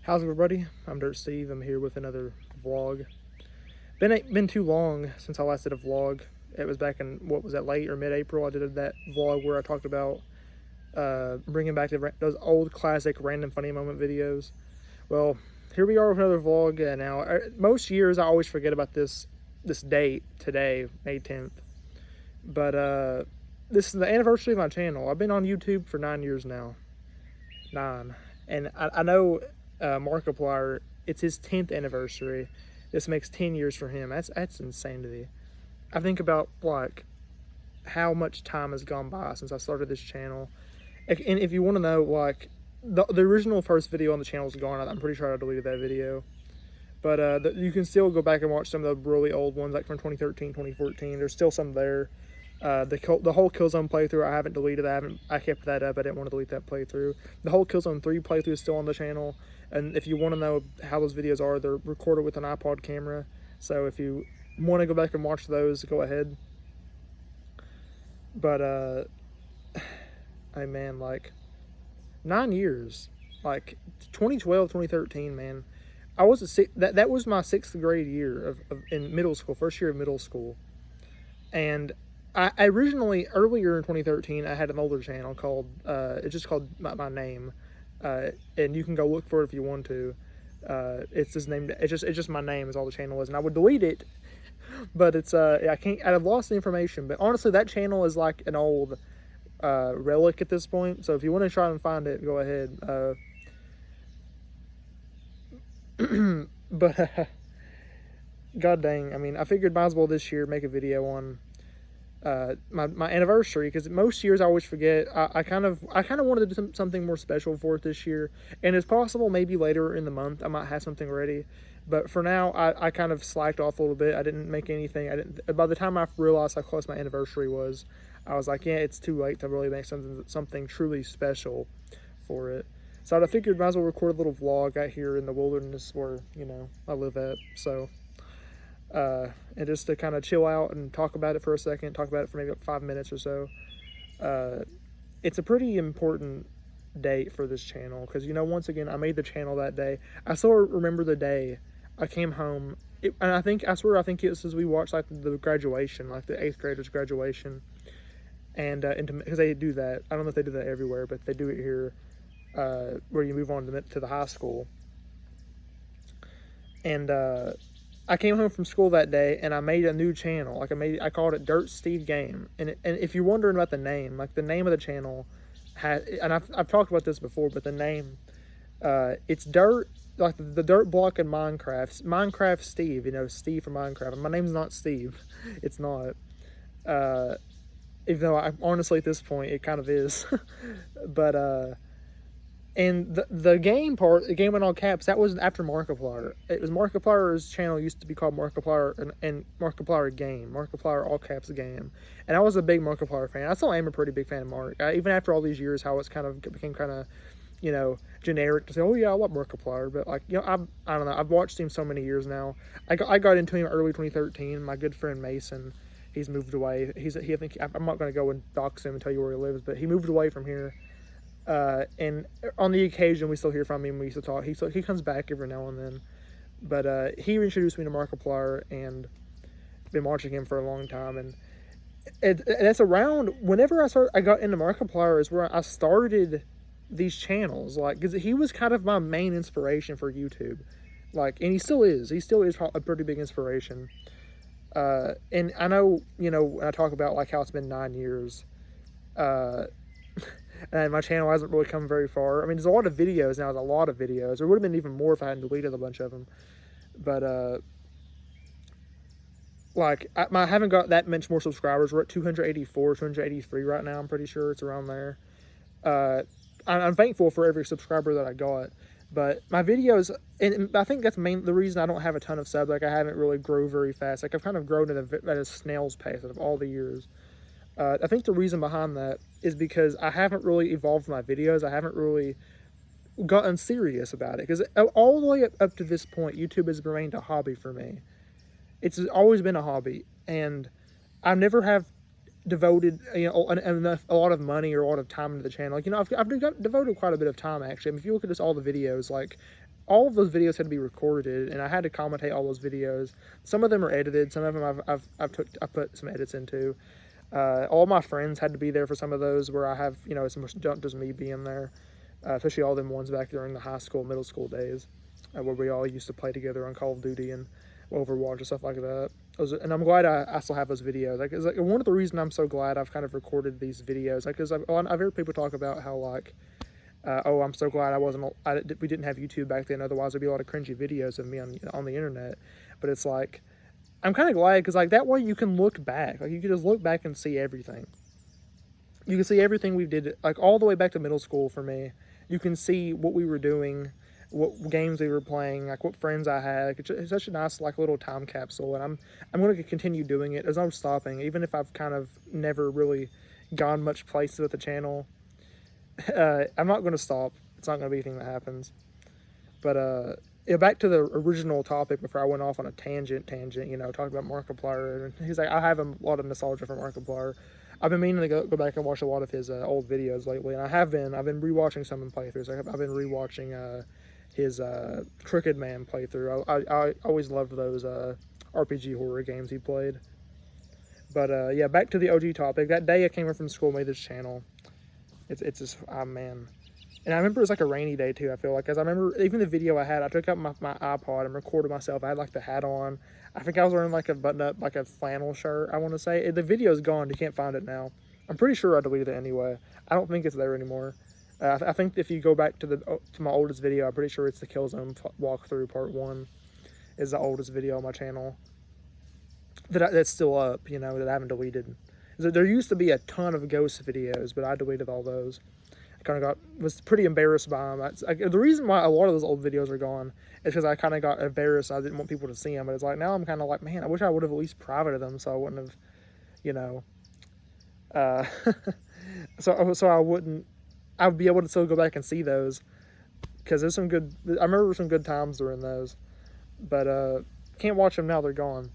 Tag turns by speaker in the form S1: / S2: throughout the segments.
S1: How's everybody? I'm Dirt Steve. I'm here with another vlog. Been too long since I last did a vlog. It was back in, what was that, late or mid-April. I did that vlog where I talked about bringing back those old classic random funny moment videos. Well, here we are with another vlog now. Most years I always forget about this date today, May 10th. But this is the anniversary of my channel. I've been on YouTube for 9 years now. 9. And I know Markiplier, it's his 10th anniversary. This makes 10 years for him. That's insanity. I think about like how much time has gone by since I started this channel. And if you want to know, like the original first video on the channel is gone. I'm pretty sure I deleted that video. But you can still go back and watch some of the really old ones, like from 2013, 2014. There's still some there. The whole Killzone playthrough I haven't deleted. I kept that up. I didn't want to delete that playthrough. The whole Killzone 3 playthrough is still on the channel. And if you want to know how those videos are, they're recorded with an iPod camera. So if you want to go back and watch those, go ahead. But hey man, like 9 years, like 2012, 2013, man. I was that was my 6th grade year in middle school, first year of middle school, and I originally, earlier in 2013, I had an older channel called, it's just called my name, and you can go look for it if you want to. It's his name. It's just my name is all the channel is, and I would delete it, but it's I've lost the information. But honestly, that channel is like an old relic at this point. So if you want to try and find it, go ahead. But god dang, I mean, I figured might as well this year make a video on my anniversary, because most years I always forget. I kind of wanted to do something more special for it this year, and it's possible maybe later in the month I might have something ready, but for now I kind of slacked off a little bit. I didn't make anything. By the time I realized how close my anniversary was, I was like, yeah, it's too late to really make something truly special for it. So I figured might as well record a little vlog out here in the wilderness where, you know, I live at. So and just to kind of chill out and talk about it for a second, talk about it for maybe like 5 minutes or so. It's a pretty important date for this channel, because, you know, once again, I made the channel that day. I still remember the day I came home, and I think it was as we watched like the graduation, like the 8th graders graduation, and because they do that. I don't know if they do that everywhere, but they do it here, where you move on to the high school. And I came home from school that day, and I made a new channel. Like I called it DirtsteveGAME. And if you're wondering about the name, like the name of the channel and I've talked about this before, but the name, it's Dirt, like the dirt block in Minecraft Steve, you know, Steve from Minecraft. My name's not Steve. It's not. Even though honestly at this point it kind of is. But and the game part, the game in all caps, that was after Markiplier. It was Markiplier's channel used to be called Markiplier and Markiplier Game, Markiplier all caps game. And I was a big Markiplier fan. I still am a pretty big fan of Mark. Even after all these years, how it's became kind of, you know, generic to say, oh yeah, I love Markiplier. But like, you know, I don't know. I've watched him so many years now. I got into him early 2013. My good friend Mason, he's moved away. I think I'm not going to go and dox him and tell you where he lives, but he moved away from here. And on the occasion we still hear from him. We used to talk. He comes back every now and then, but he introduced me to Markiplier, and been watching him for a long time. And that's around whenever I got into Markiplier is where I started these channels, like, because he was kind of my main inspiration for YouTube, like, and he still is a pretty big inspiration. And I know, you know, when I talk about like how it's been 9 years, and my channel hasn't really come very far. I mean, there's a lot of videos now. There's a lot of videos. There would have been even more if I hadn't deleted a bunch of them. But like I haven't got that much more subscribers. We're at 284, 283 right now. I'm pretty sure it's around there. I'm thankful for every subscriber that I got. But my videos, and I think that's the reason I don't have a ton of subs. Like, I haven't really grown very fast. Like, I've kind of grown at a snail's pace out of all the years. I think the reason behind that is because I haven't really evolved my videos. I haven't really gotten serious about it. Because all the way up to this point, YouTube has remained a hobby for me. It's always been a hobby. And I never have devoted, you know, a lot of money or a lot of time into the channel. Like, you know, I've devoted quite a bit of time, actually. I mean, if you look at just all the videos, like, all of those videos had to be recorded, and I had to commentate all those videos. Some of them are edited. Some of them I've put some edits into. All my friends had to be there for some of those where I have, you know, it's not just me being there, especially all them ones back during the high school, middle school days, where we all used to play together on Call of Duty and Overwatch and stuff like that. And I'm glad I still have those videos. Like, it's like one of the reasons I'm so glad I've kind of recorded these videos. Like, because I've heard people talk about how, like, oh, I'm so glad we didn't have YouTube back then. Otherwise, there'd be a lot of cringy videos of me on the internet. But it's like, I'm kind of glad, because like that way you can look back. Like, you can just look back and see everything. You can see everything we did, like all the way back to middle school for me. You can see what we were doing, what games we were playing, like what friends I had. Like, it's such a nice like little time capsule, and I'm going to continue doing it. There's no stopping, even if I've kind of never really gone much places with the channel. I'm not going to stop. It's not going to be anything that happens. But yeah, back to the original topic before I went off on a tangent, you know, talking about Markiplier. And he's like, I have a lot of nostalgia for Markiplier. I've been meaning to go back and watch a lot of his old videos lately, and I've been rewatching some of the playthroughs. I've been rewatching his Crooked Man playthrough. I always loved those RPG horror games he played. But yeah, back to the OG topic. That day I came in from school, made this channel. It's just, oh man. And I remember it was like a rainy day too, I feel like. Because I remember even the video I had, I took out my iPod and recorded myself. I had like the hat on. I think I was wearing like a button-up, like a flannel shirt, I want to say. The video's gone. You can't find it now. I'm pretty sure I deleted it anyway. I don't think it's there anymore. I think if you go back to my oldest video, I'm pretty sure it's the Killzone walkthrough part 1 is the oldest video on my channel. That's still up, you know, that I haven't deleted. There used to be a ton of ghost videos, but I deleted all those. I kind of was pretty embarrassed by them. The reason why a lot of those old videos are gone is because I kind of got embarrassed. I didn't want people to see them, but it's like now I'm kind of like, man, I wish I would have at least privated them so I wouldn't have, you know, so I wouldn't. I'd be able to still go back and see those, because there's some good. I remember some good times during those, but can't watch them now. They're gone.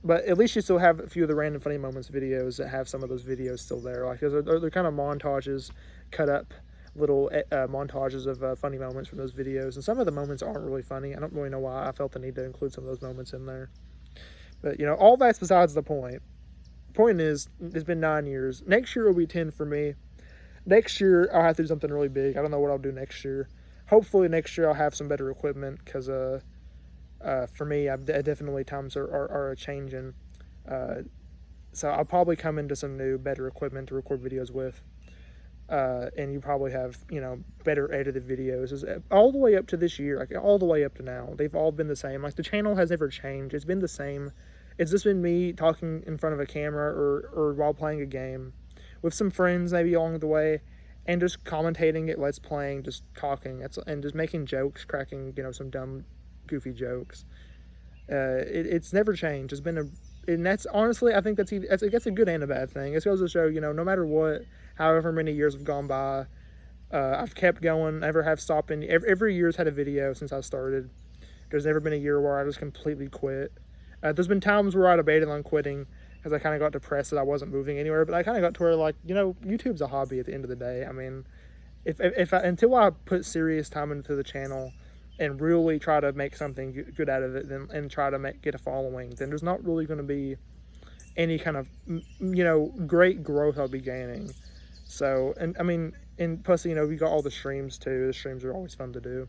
S1: But at least you still have a few of the random funny moments videos that have some of those videos still there. Like they're kind of montages, cut up little montages of funny moments from those videos. And some of the moments aren't really funny. I don't really know why I felt the need to include some of those moments in there. But you know, all that's besides the point. The point is, it's been 9 years. Next year will be 10 for me. Next year I'll have to do something really big. I don't know what I'll do next year. Hopefully next year I'll have some better equipment, because for me, definitely times are changing. So I'll probably come into some new, better equipment to record videos with. And you probably have, you know, better edited videos. All the way up to this year, like all the way up to now, they've all been the same. Like the channel has never changed. It's been the same. It's just been me talking in front of a camera or while playing a game with some friends maybe along the way, and just commentating it, let's playing, just talking, and just making jokes, cracking, you know, some dumb, goofy jokes. It's never changed. It's been and that's honestly, I think that's a good and a bad thing. It goes to show, you know, no matter what, however many years have gone by, I've kept going. Never have stopped. Every year's had a video since I started. There's never been a year where I just completely quit. There's been times where I debated on quitting because I kind of got depressed that I wasn't moving anywhere. But I kind of got to where, like, you know, YouTube's a hobby at the end of the day. I mean, until I put serious time into the channel and really try to make something good out of it, and try to get a following, then there's not really going to be any kind of, you know, great growth I'll be gaining. So, and I mean, and plus, you know, we got all the streams too. The streams are always fun to do.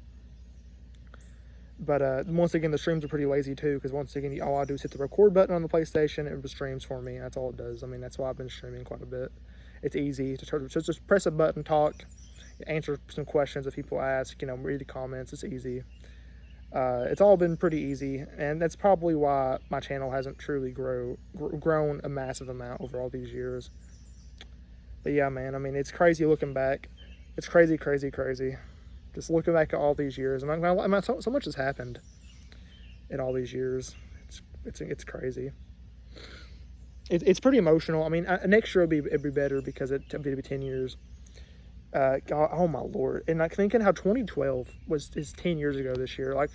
S1: But once again, the streams are pretty lazy too, because once again, all I do is hit the record button on the PlayStation and it streams for me. That's all it does. I mean, that's why I've been streaming quite a bit. It's easy to just press a button, talk, answer some questions if people ask, you know, read the comments. It's easy. It's all been pretty easy, and that's probably why my channel hasn't truly grown a massive amount over all these years. But yeah, man, I mean, it's crazy looking back. It's crazy. Just looking back at all these years, and so much has happened in all these years. It's crazy. It's pretty emotional. I mean, next year it'd be better because it'll be 10 years. God, oh my Lord. And like thinking how 2012 is 10 years ago this year. Like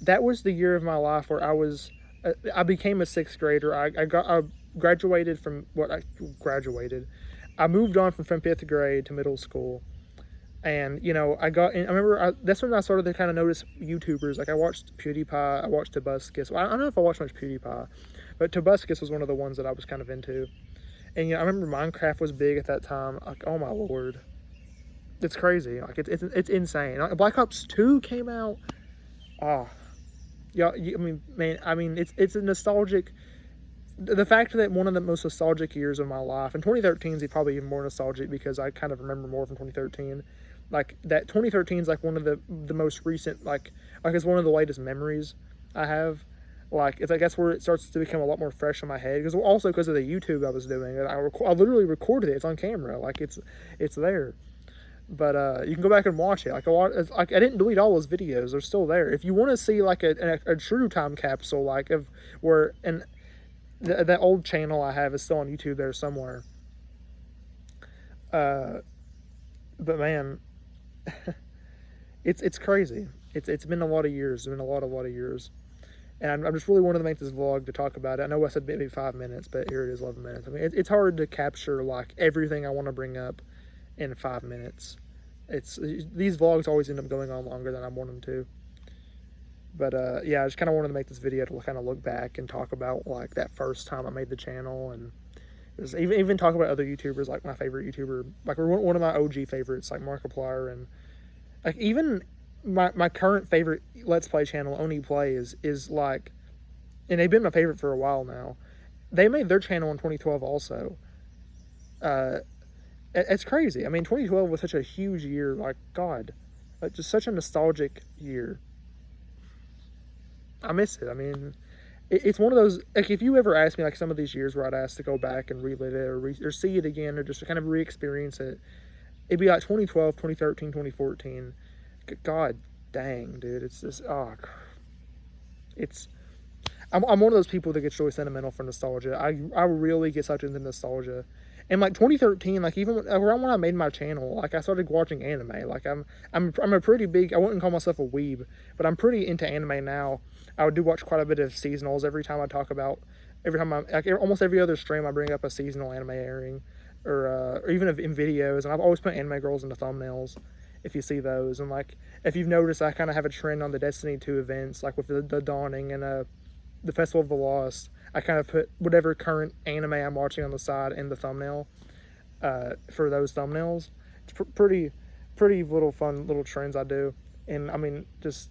S1: that was the year of my life where I became a 6th grader. I graduated from I moved on from 5th grade to middle school. And, you know, I remember that's when I started to kind of notice YouTubers. Like, I watched PewDiePie, I watched Tobuscus. Well, I don't know if I watched much PewDiePie, but Tobuscus was one of the ones that I was kind of into. And, you know, I remember Minecraft was big at that time. Like, oh my lord. It's crazy. Like, it's insane. Like, Black Ops 2 came out. Ah. Yeah, I mean, man, I mean, it's a nostalgic... The fact that one of the most nostalgic years of my life, and 2013 is probably even more nostalgic because I kind of remember more from 2013. Like, that 2013 is like one of the most recent, like it's one of the latest memories I have. Like, it's, I guess, where it starts to become a lot more fresh in my head, because also because of the YouTube I was doing. I literally recorded it. It's on camera. Like, it's there. But you can go back and watch it. Like, I didn't delete all those videos. They're still there. If you want to see like a true time capsule, like of where that old channel I have is still on YouTube there somewhere. But man, it's crazy. It's been a lot of years. It's been a lot of years. And I'm just really wanted to make this vlog to talk about it. I know I said maybe 5 minutes, but here it is, 11 minutes. I mean, it's hard to capture like everything I want to bring up in 5 minutes. These vlogs always end up going on longer than I want them to. But yeah, I just kind of wanted to make this video to kind of look back and talk about like that first time I made the channel, and just even talk about other YouTubers, like my favorite YouTuber, like one of my OG favorites, like Markiplier, and like even my current favorite Let's Play channel, Oni Play, is like, and they've been my favorite for a while now. They made their channel in 2012 also. It's crazy. I mean, 2012 was such a huge year. Like, God, like just such a nostalgic year. I miss it. I mean, it's one of those, like, if you ever ask me, like, some of these years where I'd ask to go back and relive it or see it again or just to kind of re-experience it, it'd be like 2012, 2013, 2014. God dang, dude. It's just, I'm one of those people that gets really sentimental for nostalgia. I really get such into nostalgia. And like 2013, like even around when I made my channel, like I started watching anime. Like I'm a pretty big, I wouldn't call myself a weeb, but I'm pretty into anime now. I do watch quite a bit of seasonals every time like almost every other stream I bring up a seasonal anime airing, or even in videos. And I've always put anime girls in the thumbnails, if you see those. And like, if you've noticed, I kind of have a trend on the Destiny 2 events, like with the Dawning and the Festival of the Lost. I kind of put whatever current anime I'm watching on the side in the thumbnail for those thumbnails. It's pretty little fun little trends I do. And I mean, just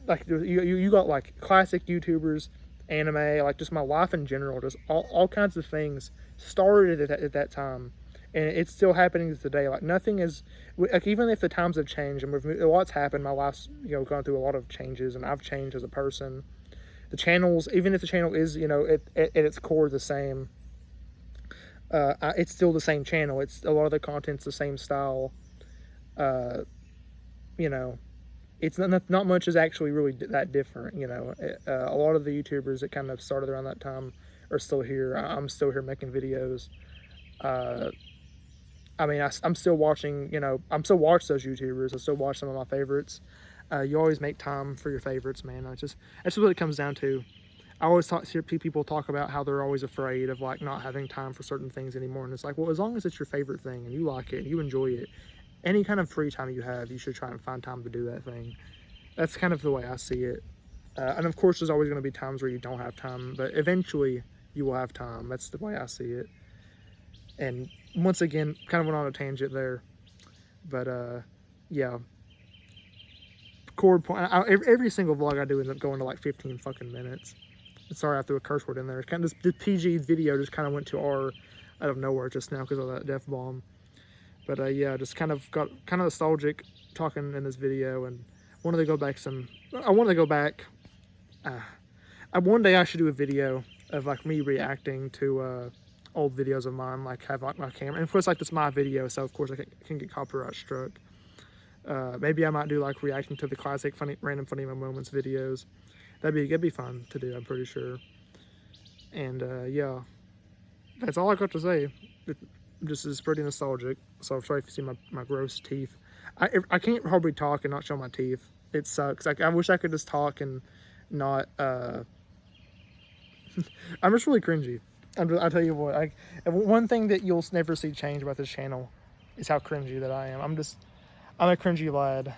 S1: like you got like classic YouTubers, anime, like just my life in general, just all kinds of things started at that time. And it's still happening today. Like nothing is, like even if the times have changed and a lot's happened, my life's gone through a lot of changes, and I've changed as a person. The channels, even if the channel is, at its core the same, it's still the same channel. It's a lot of the content's the same style. It's not much is actually really that different. A lot of the YouTubers that kind of started around that time are still here. I'm still here making videos. I mean, I'm still watching. I'm still watch those YouTubers. I still watch some of my favorites. You always make time for your favorites, man. That's what it comes down to. I always hear people talk about how they're always afraid of like not having time for certain things anymore. And it's like, well, as long as it's your favorite thing and you like it and you enjoy it, any kind of free time you have, you should try and find time to do that thing. That's kind of the way I see it. And of course, there's always going to be times where you don't have time, but eventually you will have time. That's the way I see it. And once again, kind of went on a tangent there, but yeah. Chord point. Every single vlog I do ends up going to like 15 fucking minutes. Sorry, I threw a curse word in there. It's kind of the PG video just kind of went to R out of nowhere just now because of that death bomb. But yeah, just kind of got kind of nostalgic talking in this video, and wanted to go back one day I should do a video of like me reacting to old videos of mine, like have like my camera. And of course, like this is my video, so of course I can get copyright struck. Maybe I might do like reacting to the classic random funny moments videos. That'd be fun to do, I'm pretty sure. And yeah, that's all I got to say. It just is pretty nostalgic. So I'm sorry if you see my gross teeth. I can't hardly talk and not show my teeth. It sucks. Like I wish I could just talk and not. I'm just really cringy. I'll tell you what. One thing that you'll never see change about this channel is how cringy that I am. I'm a cringy lad.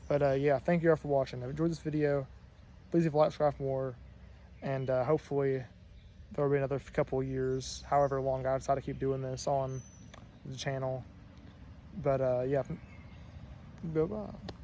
S1: But yeah, thank you all for watching. If you enjoyed this video, please leave a like, subscribe for more, and hopefully there will be another couple years, however long I decide to keep doing this on the channel. But yeah, goodbye.